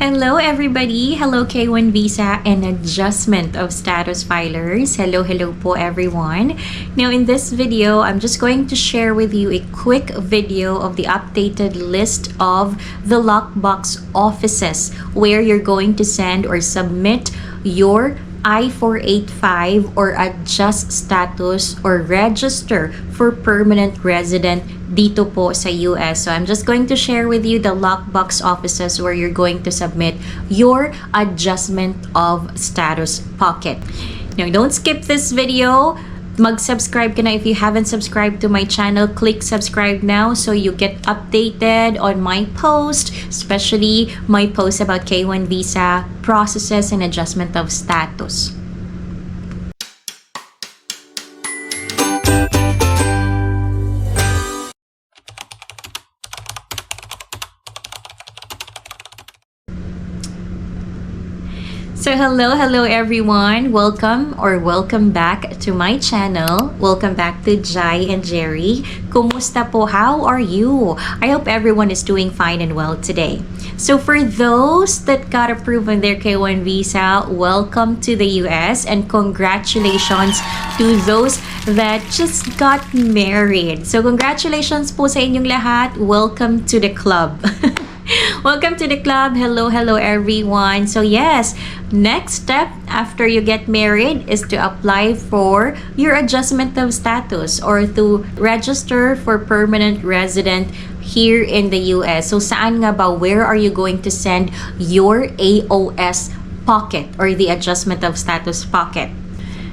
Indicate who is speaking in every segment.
Speaker 1: Hello everybody! Hello K1 Visa and Adjustment of Status Filers. Hello po everyone. Now in this video, I'm just going to share with you a quick video of the updated list of the Lockbox Offices where you're going to send or submit your I-485 or adjust status or register for permanent resident dito po sa US. So I'm just going to share with you the Lockbox Offices where you're going to submit your adjustment of status pocket. Now don't skip this video. Mag-subscribe ka na if you haven't subscribed to my channel. Click subscribe now so you get updated on my post, especially my post about K1 visa processes and adjustment of status. So hello everyone. Welcome back to my channel. Welcome back to Jai and Jerry. Kumusta po? How are you? I hope everyone is doing fine and well today. So for those that got approved on their K1 visa, welcome to the US and congratulations to those that just got married. So congratulations po sa inyong lahat. Welcome to the club. Welcome to the club. Hello everyone. So yes, next step after you get married is to apply for your adjustment of status or to register for permanent resident here in the US. So saan nga ba? Where are you going to send your AOS pocket or the adjustment of status pocket?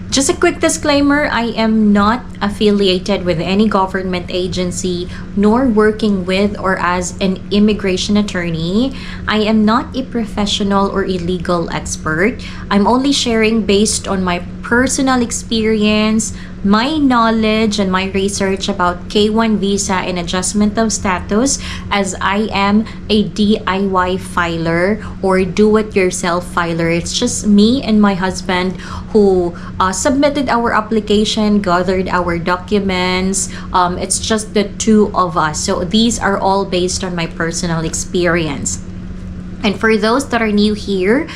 Speaker 1: Just a quick disclaimer, I am not affiliated with any government agency nor working with or as an immigration attorney. I am not a professional or a legal expert. I'm only sharing based on my personal experience, my knowledge, and my research about K1 visa and adjustment of status, as I am a DIY filer or do-it-yourself filer. It's just me and my husband who submitted our application, gathered our documents. It's just the two of us. So these are all based on my personal experience. And for those that are new here,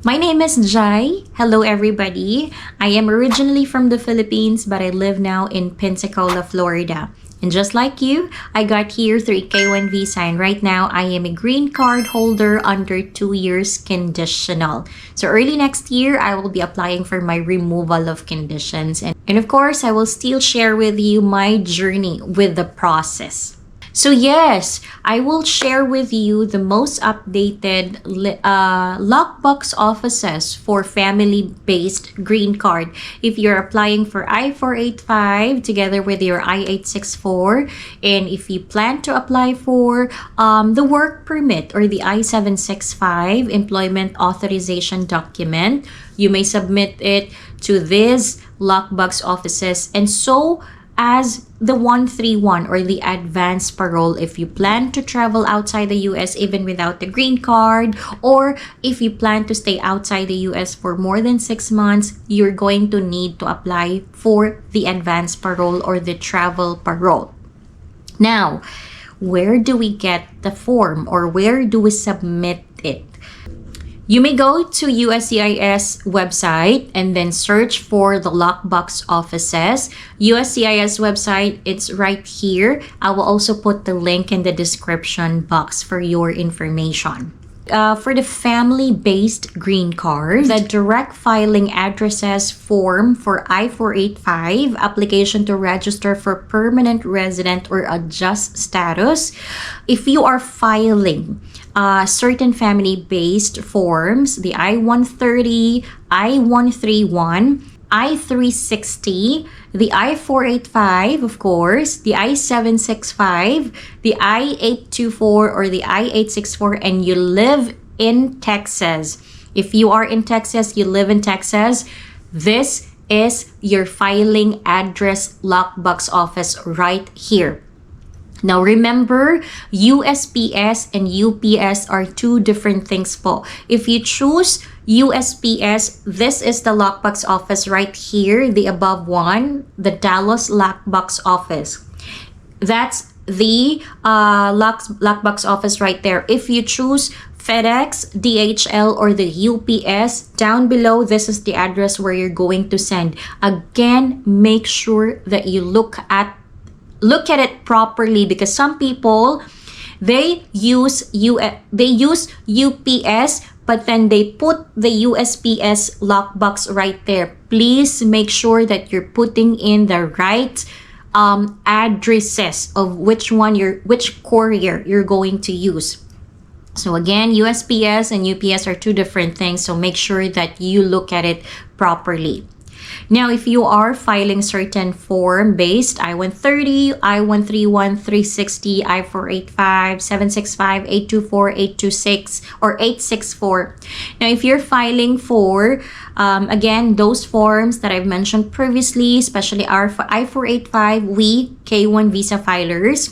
Speaker 1: my name is Jai. Hello everybody. I am originally from the Philippines, but I live now in Pensacola, Florida. And just like you, I got here through a K1 visa, and right now I am a green card holder under 2 years conditional. So early next year, I will be applying for my removal of conditions. And of course, I will still share with you my journey with the process. So yes, I will share with you the most updated Lockbox Offices for family-based green card. If you're applying for I-485 together with your I-864, and if you plan to apply for the work permit or the I-765 employment authorization document, you may submit it to these Lockbox Offices, and so as the 131 or the advanced parole if you plan to travel outside the US even without the green card, or if you plan to stay outside the US for more than 6 months, you're going to need to apply for the advanced parole or the travel parole. Now, where do we get the form or where do we submit it? You may go to USCIS website and then search for the Lockbox Offices. USCIS website, it's right here. I will also put the link in the description box for your information. For the family-based green card, the direct filing addresses form for I-485, application to register for permanent resident or adjust status. If you are filing certain family-based forms, the I-130, I-131, I-360, the I-485, of course, the I-765, the I-824 or the I-864, and you live in Texas. If you are in Texas, you live in Texas, this is your filing address Lockbox Office right here. Now remember, USPS and UPS are two different things po. If you choose USPS, this is the Lockbox Office right here, the above one, the Dallas Lockbox Office. That's the lockbox office right there. If you choose FedEx, DHL, or the UPS, down below, this is the address where you're going to send. Again, make sure that you look at it properly, because some people, they use UPS, but then they put the USPS lockbox right there. Please make sure that you're putting in the right addresses of which courier you're going to use. So again, USPS and UPS are two different things, so make sure that you look at it properly. Now, if you are filing certain form based I-130, I-131, 360, I-485, 765, 824, 826, or 864. Now, if you're filing for, again, those forms that I've mentioned previously, especially I-485, we K1 visa filers.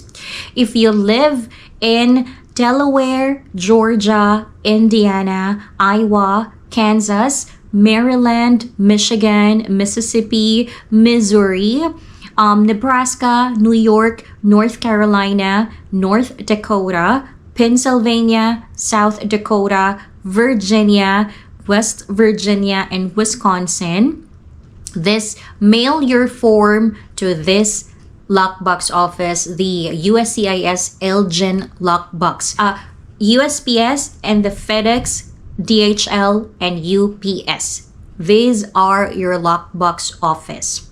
Speaker 1: If you live in Delaware, Georgia, Indiana, Iowa, Kansas, Maryland, Michigan, Mississippi, Missouri, Nebraska, New York, North Carolina, North Dakota, Pennsylvania, South Dakota, Virginia, West Virginia, and Wisconsin, mail your form to this lockbox office, the USCIS Elgin lockbox. USPS and the FedEx, DHL, and UPS. These are your lockbox office.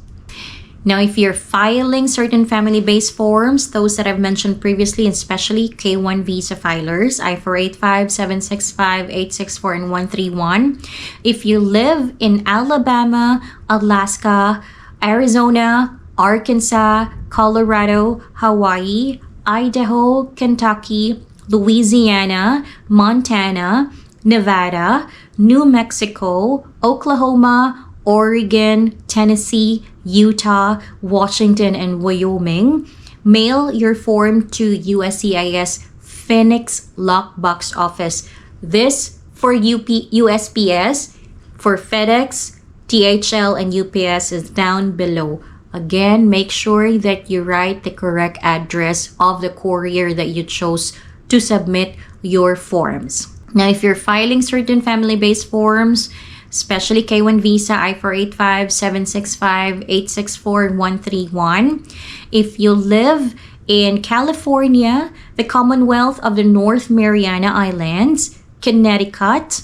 Speaker 1: Now, if you're filing certain family-based forms, those that I've mentioned previously, especially K1 visa filers, I-485, 765, 864, and 131. If you live in Alabama, Alaska, Arizona, Arkansas, Colorado, Hawaii, Idaho, Kentucky, Louisiana, Montana, Nevada, New Mexico, Oklahoma, Oregon, Tennessee, Utah, Washington, and Wyoming, mail your form to USCIS Phoenix Lockbox Office. This for USPS, for FedEx, DHL, and UPS is down below. Again, make sure that you write the correct address of the courier that you chose to submit your forms. Now, if you're filing certain family-based forms, especially K1 visa, I-485, 765, 864, and 131, if you live in California, the Commonwealth of the North Mariana Islands, Connecticut,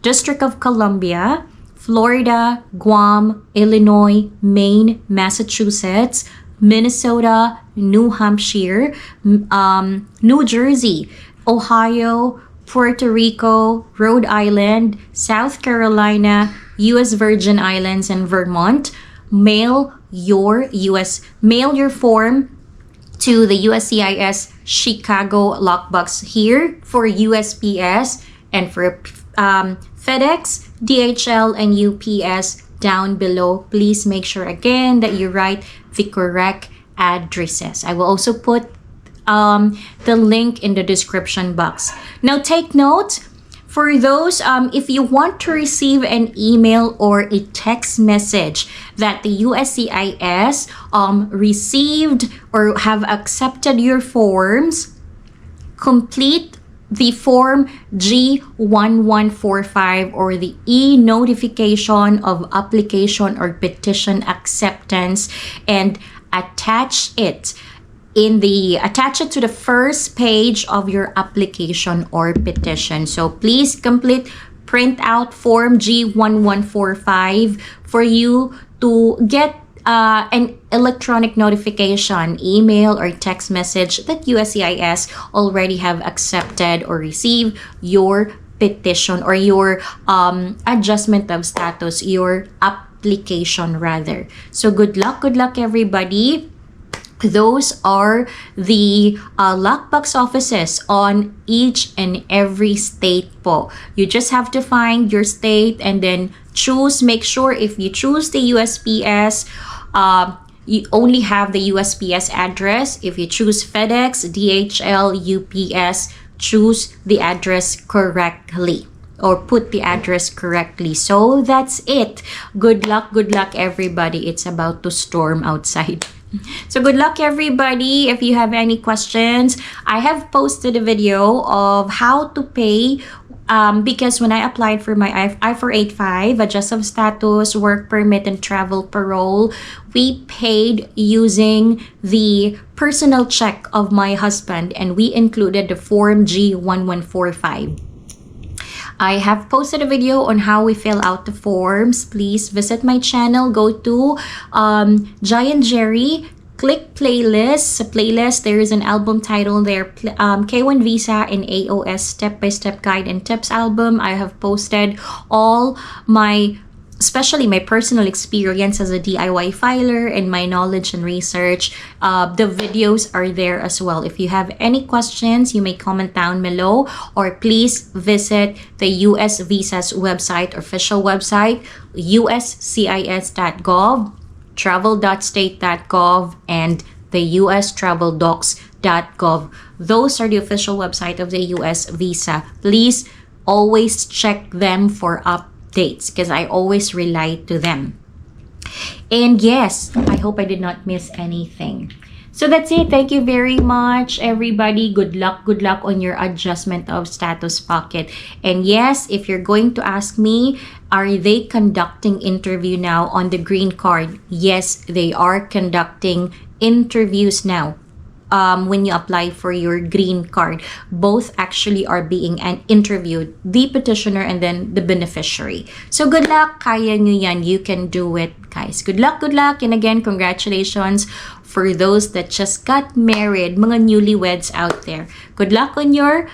Speaker 1: District of Columbia, Florida, Guam, Illinois, Maine, Massachusetts, Minnesota, New Hampshire, New Jersey, Ohio, Puerto Rico, Rhode Island, South Carolina, U.S. Virgin Islands, and Vermont, mail your form to the USCIS Chicago lockbox here for USPS, and for FedEx, DHL, and UPS down below. Please make sure again that you write the correct addresses. I will also put the link in the description box. Now, take note, for those, if you want to receive an email or a text message that the USCIS received or have accepted your forms, complete the form G1145 or the e-notification of application or petition acceptance, and attach it to the first page of your application or petition. So please print out form G1145 for you to get an electronic notification, email, or text message that USCIS already have accepted or received your petition or your adjustment of status, your application rather. So good luck everybody. Those are the lockbox offices on each and every state po. You just have to find your state and then choose. Make sure if you choose the USPS, you only have the USPS address. If you choose FedEx, DHL, UPS, choose the address correctly or put the address correctly. So that's it. Good luck everybody. It's about to storm outside. So good luck everybody. If you have any questions, I have posted a video of how to pay because when I applied for my I-485, adjustment of status, work permit, and travel parole, we paid using the personal check of my husband, and we included the Form G1145. I have posted a video on how we fill out the forms. Please visit my channel. Go to Jai and Jerry. Click playlist. Playlist, there is an album title there. K1 Visa and AOS Step-by-Step Guide and Tips album. I have posted all my, especially my personal experience as a DIY filer and my knowledge and research. The videos are there as well. If you have any questions, you may comment down below, or please visit the US Visas website, official website, USCIS.gov, travel.state.gov, and the ustraveldocs.gov. Those are the official website of the US Visa. Please always check them for updates because I always rely to them. And yes, I hope I did not miss anything. So that's it. Thank you very much, everybody. Good luck on your adjustment of status pocket. And yes, if you're going to ask me, are they conducting interview now on the Greencard? Yes, they are conducting interviews now. When you apply for your green card, both actually are being interviewed, the petitioner and then the beneficiary. So good luck, kaya nyo yan, you can do it, guys. Good luck, and again, congratulations for those that just got married, mga newlyweds out there. Good luck on your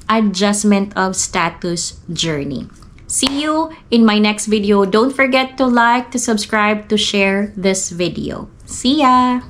Speaker 1: adjustment of status journey. See you in my next video. Don't forget to like, to subscribe, to share this video. See ya!